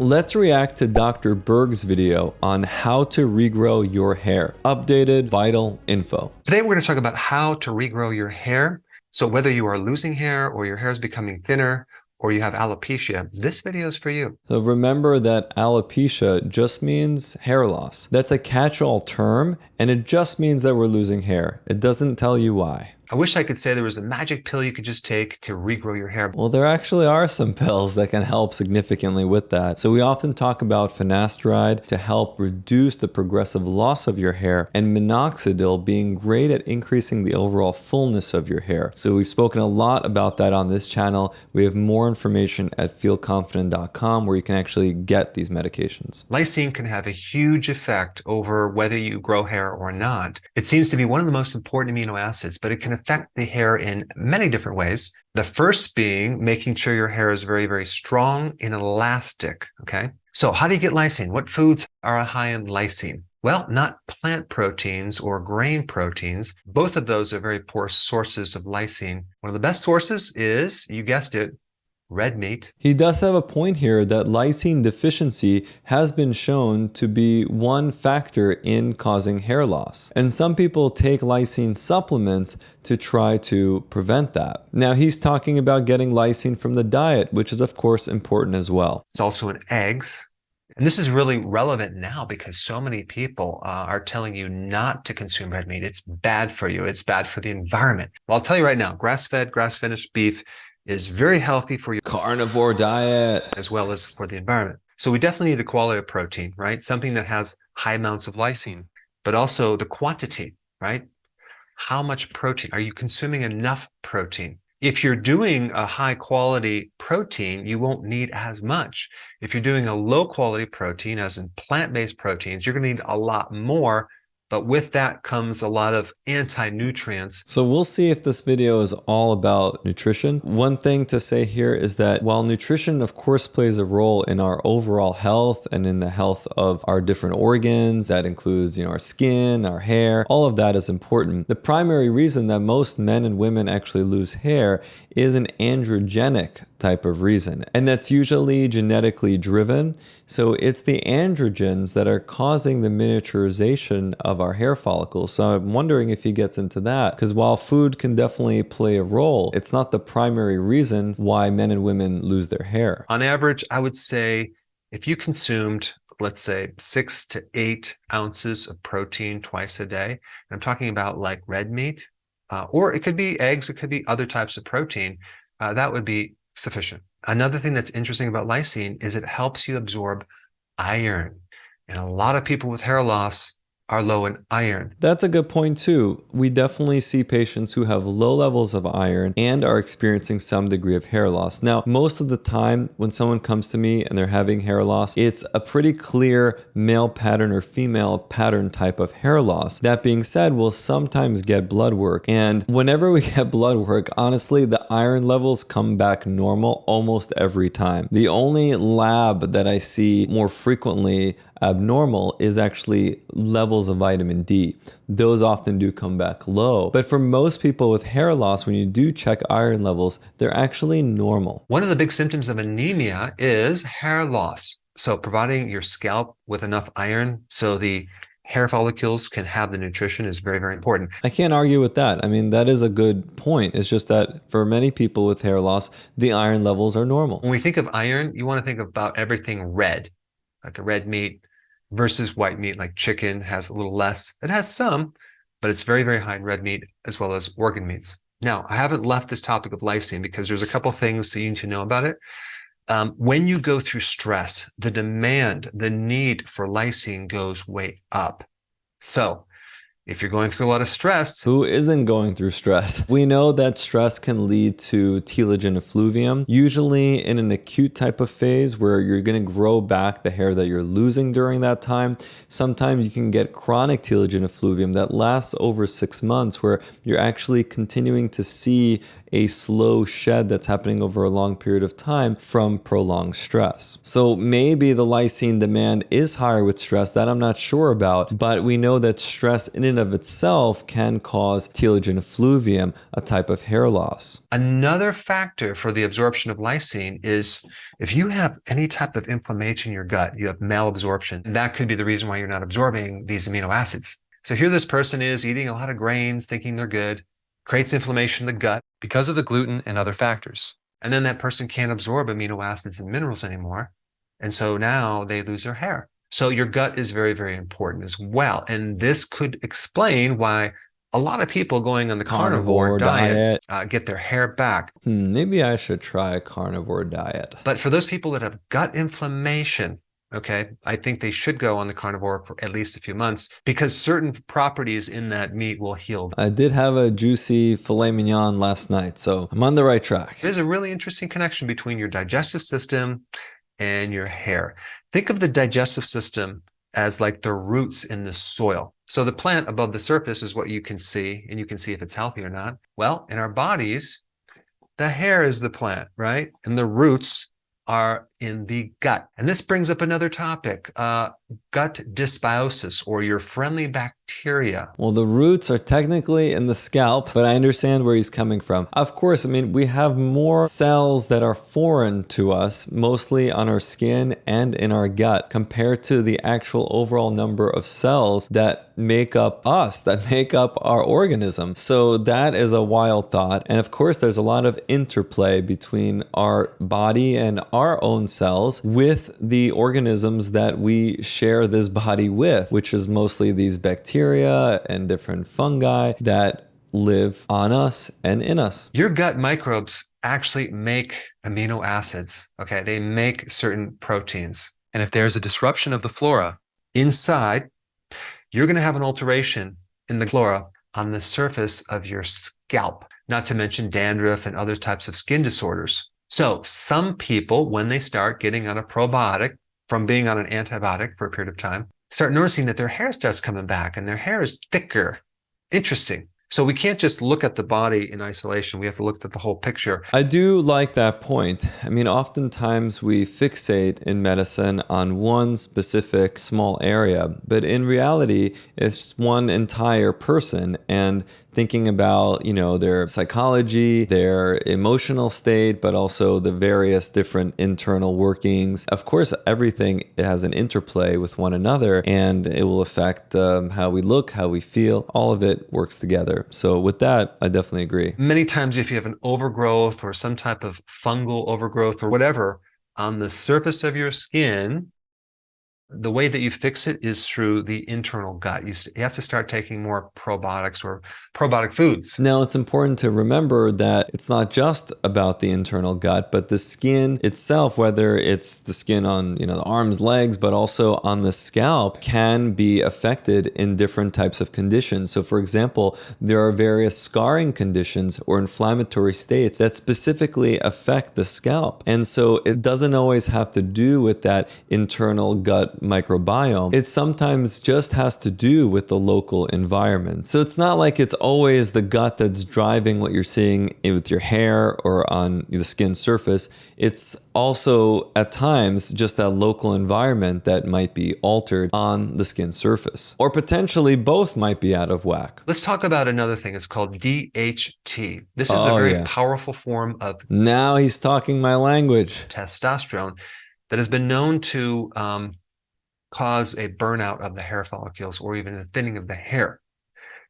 Let's react to Dr. Berg's video on how to regrow your hair. Updated, vital info. Today we're going to talk about how to regrow your hair. So whether you are losing hair or your hair is becoming thinner or you have alopecia, this video is for you. So remember that alopecia just means hair loss. That's a catch-all term, and it just means that we're losing hair. It doesn't tell you why. I wish I could say there was a magic pill you could just take to regrow your hair. Well, there actually are some pills that can help significantly with that. So we often talk about finasteride to help reduce the progressive loss of your hair, and minoxidil being great at increasing the overall fullness of your hair. So we've spoken a lot about that on this channel. We have more information at feelconfident.com where you can actually get these medications. Lysine can have a huge effect over whether you grow hair or not. It seems to be one of the most important amino acids, but it can affect the hair in many different ways. The first being making sure your hair is very, very strong and elastic, okay? So how do you get lysine? What foods are high in lysine? Well, not plant proteins or grain proteins. Both of those are very poor sources of lysine. One of the best sources is, you guessed it, red meat. He does have a point here that lysine deficiency has been shown to be one factor in causing hair loss. And some people take lysine supplements to try to prevent that. Now he's talking about getting lysine from the diet, which is of course important as well. It's also in eggs. And this is really relevant now because so many people are telling you not to consume red meat. It's bad for you. It's bad for the environment. Well, I'll tell you right now, grass-fed, grass-finished beef is very healthy for your Carnivore diet, as well as for the environment. So we definitely need the quality of protein, right? Something that has high amounts of lysine, but also the quantity, right? How much protein? Are you consuming enough protein? If you're doing a high quality protein, you won't need as much. If you're doing a low quality protein, as in plant-based proteins, you're going to need a lot more. But with that comes a lot of anti-nutrients. So we'll see if this video is all about nutrition. One thing to say here is that while nutrition of course plays a role in our overall health and in the health of our different organs, that includes, our skin, our hair, all of that is important. The primary reason that most men and women actually lose hair is an androgenic type of reason, and that's usually genetically driven. So it's the androgens that are causing the miniaturization of our hair follicles. So I'm wondering if he gets into that, because while food can definitely play a role, it's not the primary reason why men and women lose their hair. On average, I would say if you consumed, let's say 6 to 8 ounces of protein twice a day, and I'm talking about like red meat, or it could be eggs, it could be other types of protein, that would be sufficient. Another thing that's interesting about lysine is it helps you absorb iron. And a lot of people with hair loss are low in iron. That's a good point too. We definitely see patients who have low levels of iron and are experiencing some degree of hair loss. Now, most of the time when someone comes to me and they're having hair loss, it's a pretty clear male pattern or female pattern type of hair loss. That being said, we'll sometimes get blood work. And whenever we get blood work, honestly, the iron levels come back normal almost every time. The only lab that I see more frequently abnormal is actually levels of vitamin D. Those often do come back low. But for most people with hair loss, when you do check iron levels, they're actually normal. One of the big symptoms of anemia is hair loss. So providing your scalp with enough iron so the hair follicles can have the nutrition is very, very important. I can't argue with that. I mean, that is a good point. It's just that for many people with hair loss, the iron levels are normal. When we think of iron, you want to think about everything red, like a red meat, versus white meat, like chicken has a little less. It has some, but it's very, very high in red meat as well as organ meats. Now, I haven't left this topic of lysine because there's a couple things that you need to know about it. When you go through stress, the demand, the need for lysine goes way up. So if you're going through a lot of stress. Who isn't going through stress? We know that stress can lead to telogen effluvium, usually in an acute type of phase where you're going to grow back the hair that you're losing during that time. Sometimes you can get chronic telogen effluvium that lasts over 6 months where you're actually continuing to see a slow shed that's happening over a long period of time from prolonged stress. So maybe the lysine demand is higher with stress, that I'm not sure about, but we know that stress in and of itself can cause telogen effluvium, a type of hair loss. Another factor for the absorption of lysine is if you have any type of inflammation in your gut, you have malabsorption, that could be the reason why you're not absorbing these amino acids. So here this person is eating a lot of grains, thinking they're good, creates inflammation in the gut because of the gluten and other factors. And then that person can't absorb amino acids and minerals anymore. And so now they lose their hair. So your gut is very, very important as well. And this could explain why a lot of people going on the carnivore diet get their hair back. Maybe I should try a carnivore diet. But for those people that have gut inflammation, okay, I think they should go on the carnivore for at least a few months because certain properties in that meat will heal. I did have a juicy filet mignon last night, so I'm on the right track. There's a really interesting connection between your digestive system and your hair. Think of the digestive system as like the roots in the soil. So the plant above the surface is what you can see, and you can see if it's healthy or not. Well, in our bodies, the hair is the plant, right? And the roots are in the gut. And this brings up another topic, gut dysbiosis, or your friendly bacteria. Well, the roots are technically in the scalp, but I understand where he's coming from. Of course, I mean, we have more cells that are foreign to us, mostly on our skin and in our gut, compared to the actual overall number of cells that make up us, that make up our organism. So that is a wild thought. And of course, there's a lot of interplay between our body and our own cells with the organisms that we share this body with, which is mostly these bacteria and different fungi that live on us and in us. Your gut microbes actually make amino acids, okay? They make certain proteins. And if there's a disruption of the flora inside, you're going to have an alteration in the flora on the surface of your scalp, not to mention dandruff and other types of skin disorders. So some people, when they start getting on a probiotic from being on an antibiotic for a period of time, start noticing that their hair starts coming back and their hair is thicker. Interesting. So we can't just look at the body in isolation. We have to look at the whole picture. I do like that point. I mean, oftentimes we fixate in medicine on one specific small area, but in reality, it's just one entire person. And thinking about, their psychology, their emotional state, but also the various different internal workings. Of course, everything has an interplay with one another, and it will affect how we look, how we feel. All of it works together. So with that, I definitely agree. Many times if you have an overgrowth or some type of fungal overgrowth or whatever on the surface of your skin, the way that you fix it is through the internal gut. You have to start taking more probiotics or probiotic foods. Now, it's important to remember that it's not just about the internal gut, but the skin itself, whether it's the skin on, the arms, legs, but also on the scalp, can be affected in different types of conditions. So, for example, there are various scarring conditions or inflammatory states that specifically affect the scalp. And so it doesn't always have to do with that internal gut microbiome. It sometimes just has to do with the local environment. So it's not like it's always the gut that's driving what you're seeing with your hair or on the skin surface. It's also at times just that local environment that might be altered on the skin surface. Or potentially both might be out of whack. Let's talk about another thing. It's called DHT. This is a very powerful form of... Now he's talking my language. ...testosterone that has been known to cause a burnout of the hair follicles or even a thinning of the hair.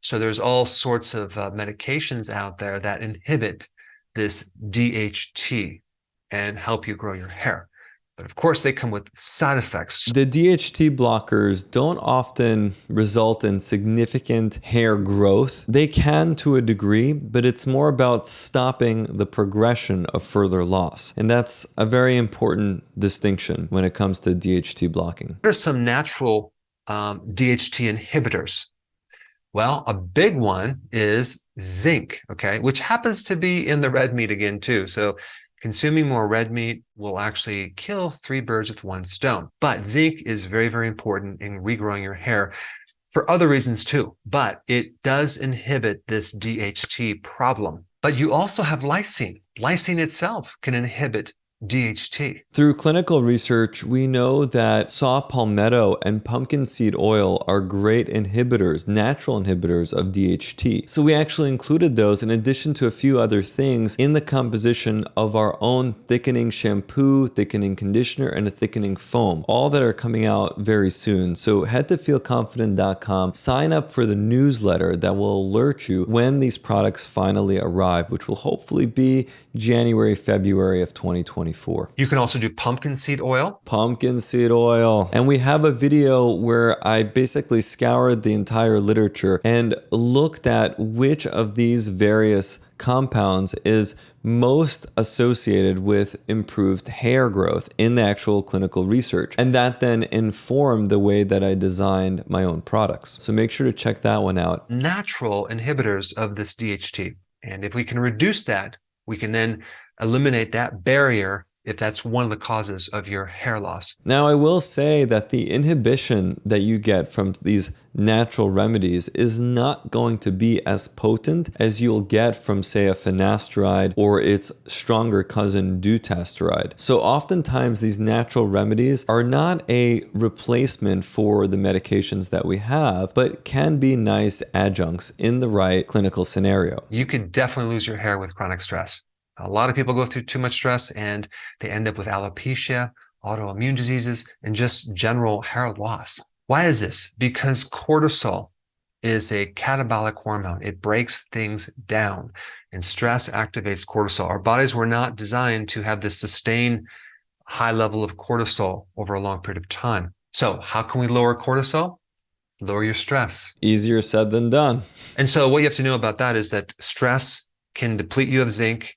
So there's all sorts of medications out there that inhibit this DHT and help you grow your hair. But of course, they come with side effects. The DHT blockers don't often result in significant hair growth. They can to a degree, but it's more about stopping the progression of further loss. And that's a very important distinction when it comes to DHT blocking. There's some natural DHT inhibitors. Well, a big one is zinc, okay, which happens to be in the red meat again, too. So consuming more red meat will actually kill 3 birds with 1 stone. But zinc is very, very important in regrowing your hair for other reasons too. But it does inhibit this DHT problem. But you also have lysine. Lysine itself can inhibit DHT. Through clinical research, we know that saw palmetto and pumpkin seed oil are great inhibitors, natural inhibitors of DHT. So we actually included those in addition to a few other things in the composition of our own thickening shampoo, thickening conditioner, and a thickening foam, all that are coming out very soon. So head to feelconfident.com, sign up for the newsletter that will alert you when these products finally arrive, which will hopefully be January, February of 2024. You can also do pumpkin seed oil. Pumpkin seed oil. And we have a video where I basically scoured the entire literature and looked at which of these various compounds is most associated with improved hair growth in the actual clinical research. And that then informed the way that I designed my own products. So make sure to check that one out. Natural inhibitors of this DHT. And if we can reduce that, we can then eliminate that barrier if that's one of the causes of your hair loss. Now, I will say that the inhibition that you get from these natural remedies is not going to be as potent as you'll get from, say, a finasteride or its stronger cousin dutasteride. So oftentimes these natural remedies are not a replacement for the medications that we have, but can be nice adjuncts in the right clinical scenario. You could definitely lose your hair with chronic stress. A lot of people go through too much stress and they end up with alopecia, autoimmune diseases, and just general hair loss. Why is this? Because cortisol is a catabolic hormone. It breaks things down, and stress activates cortisol. Our bodies were not designed to have this sustained high level of cortisol over a long period of time. So how can we lower cortisol? Lower your stress. Easier said than done. And so what you have to know about that is that stress can deplete you of zinc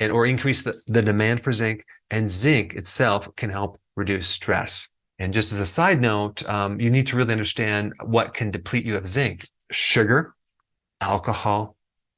or increase the demand for zinc, and zinc itself can help reduce stress. And just as a side note, you need to really understand what can deplete you of zinc: sugar, alcohol,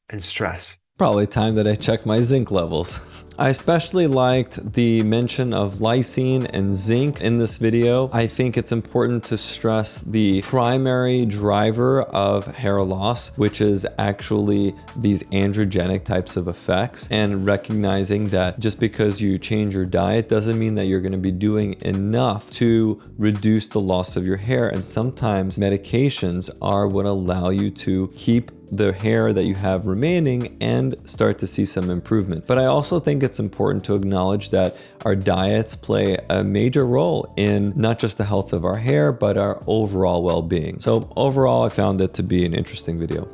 and stress. Probably time that I check my zinc levels. I especially liked the mention of lysine and zinc in this video. I think it's important to stress the primary driver of hair loss, which is actually these androgenic types of effects, and recognizing that just because you change your diet doesn't mean that you're going to be doing enough to reduce the loss of your hair. And sometimes medications are what allow you to keep the hair that you have remaining and start to see some improvement. But I also think it's important to acknowledge that our diets play a major role in not just the health of our hair, but our overall well-being. So overall, I found it to be an interesting video.